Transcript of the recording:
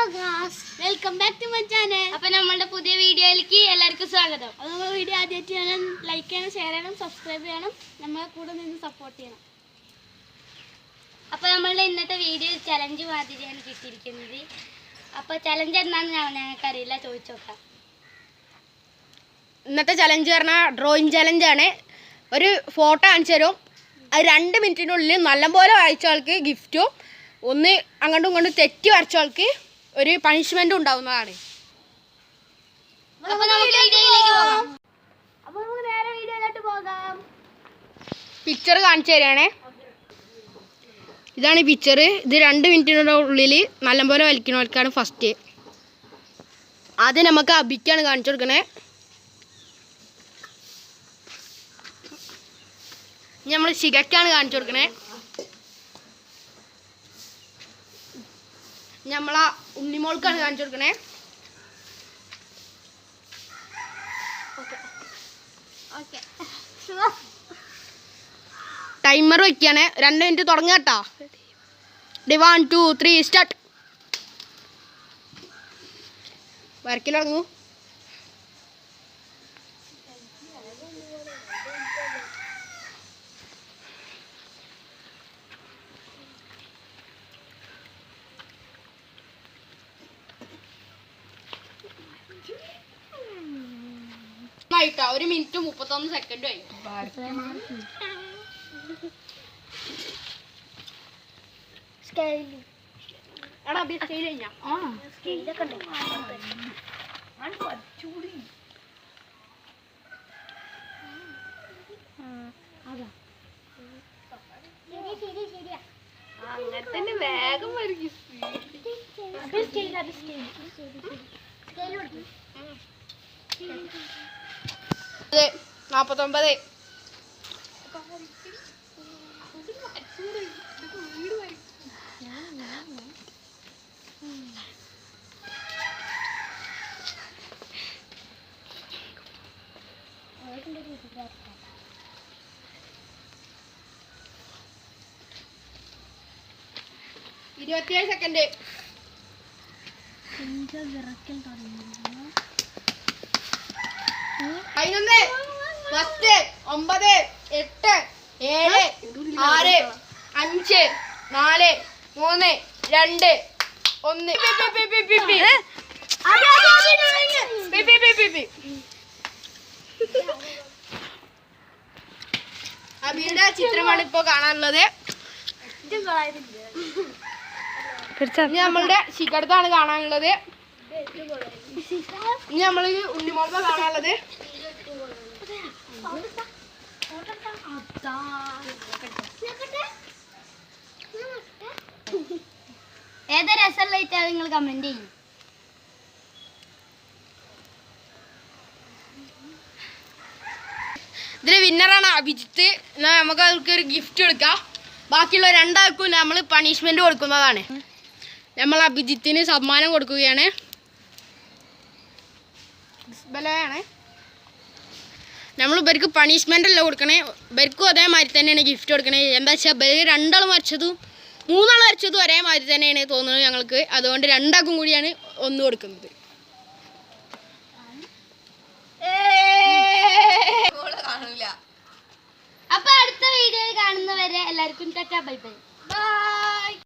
Welcome back to my channel. അപ്പോൾ നമ്മളുടെ പുതിയ വീഡിയോയിലേക്ക് എല്ലാവർക്കും സ്വാഗതം. അപ്പോൾ നമ്മൾ വീഡിയോ ആദ്യമായിട്ട് ചെയ്യണം, ലൈക്ക് ചെയ്യണം, ഷെയർ ചെയ്യണം, സബ്സ്ക്രൈബ് ചെയ്യണം, നമ്മളെ കൂടെ നിന്ന് സപ്പോർട്ട് ചെയ്യണം. അപ്പോൾ നമ്മളുടെ ഇന്നത്തെ വീഡിയോ ചലഞ്ച് മാതിരിയാണ് കിട്ടിയിരിക്കുന്നത്. അപ്പോൾ ചലഞ്ച് എന്താണെന്ന് ഞങ്ങൾക്കറിയില്ല, ചോദിച്ചു നോക്കാം. ഇന്നത്തെ ചലഞ്ച് പറഞ്ഞാൽ ഡ്രോയിങ് ചലഞ്ചാണ്. ഒരു ഫോട്ടോ കാണിച്ചു തരും, അത് 2 മിനിറ്റിനുള്ളിൽ നല്ലപോലെ വായിച്ച ആൾക്ക് ഗിഫ്റ്റും, ഒന്ന് അങ്ങോട്ടും ഇങ്ങോട്ടും തെറ്റി വരച്ച ആൾക്ക് ഒരു പണിഷ്മെൻറ്റും ഉണ്ടാവുന്നതാണ്. അപ്പോൾ നമുക്ക് വീഡിയോയിലേക്ക് പോകാം. അപ്പോൾ നമുക്ക് നേരെ വീഡിയോയിലോട്ട് പോകാം. പിക്ചർ കാണിച്ചു തരികയാണേ. ഇതാണ് പിക്ചർ. ഇത് 2 മിനിറ്റിനുള്ളിൽ നല്ലപോലെ വലിക്കുന്നവർക്കാണ് ഫസ്റ്റ്. ആദ്യം നമുക്ക് അബിക്കാണ് കാണിച്ചു കൊടുക്കണേ. നമ്മൾ ശിഖയ്ക്കാണ് കാണിച്ചു കൊടുക്കണേ. നമ്മളാ ഉണ്ണിമോൾക്കാണ് കാണിച്ചു കൊടുക്കണേ. ടൈമർ വയ്ക്കുകയാണ്. 2 മിനിറ്റ് തുടങ്ങുക കേട്ടോ. 1 2 3 സ്റ്റാർട്ട്. വരയ്ക്കൽ തുടങ്ങൂ. ആയിട്ടാ 1 മിനിറ്റ് 31 സെക്കൻഡ് ആയി. അങ്ങനെ തന്നെ വേഗം വരയ്ക്കും. 49. ഇരുപത്തിയേഴ് സെക്കൻഡ്. 11 10 9 8 7 6 5 4 3 2 1. അബിയുടെ ചിത്രമാണ് ഇപ്പോൾ കാണാനുള്ളത്. ഇനി നമ്മളുടെ ശിഖരത്താണ് കാണാനുള്ളത്. ഇനി നമ്മൾ ഉണ്ണിമോൾക്ക കാണാനുള്ളത്. ഏതാ രസമുള്ള വെച്ചാൽ നിങ്ങൾ കമന്റ് ചെയ്യും. ഇതിൽ വിന്നറാണ് അഭിജിത്ത്. എന്നാൽ നമുക്ക് അവർക്ക് ഒരു ഗിഫ്റ്റ് കൊടുക്കാം. ബാക്കിയുള്ള 2 ആൾക്കും നമ്മൾ പണിഷ്മെന്റ് കൊടുക്കുന്നതാണ്. നമ്മൾ അഭിജിത്തിന് സമ്മാനം കൊടുക്കുകയാണ്. ബലയാണ് നമ്മൾ ഇവർക്ക് പണിഷ്മെൻ്റ് അല്ല കൊടുക്കണേ. ഇവർക്കും അതേമാതിരി തന്നെയാണ് ഗിഫ്റ്റ് കൊടുക്കണേ. എന്താ വെച്ചാൽ ഇവർ 2 ആൾ വരച്ചതും 3 ആൾ വരച്ചതും ഒരേമാതിരി തന്നെയാണ് തോന്നുന്നത് ഞങ്ങൾക്ക്. അതുകൊണ്ട് 2 ആൾക്കും കൂടിയാണ് 1 കൊടുക്കുന്നത്. അപ്പൊ അടുത്ത വീഡിയോയിൽ കാണുന്നവരെ എല്ലാവർക്കും ടാറ്റാ ബൈ ബൈ.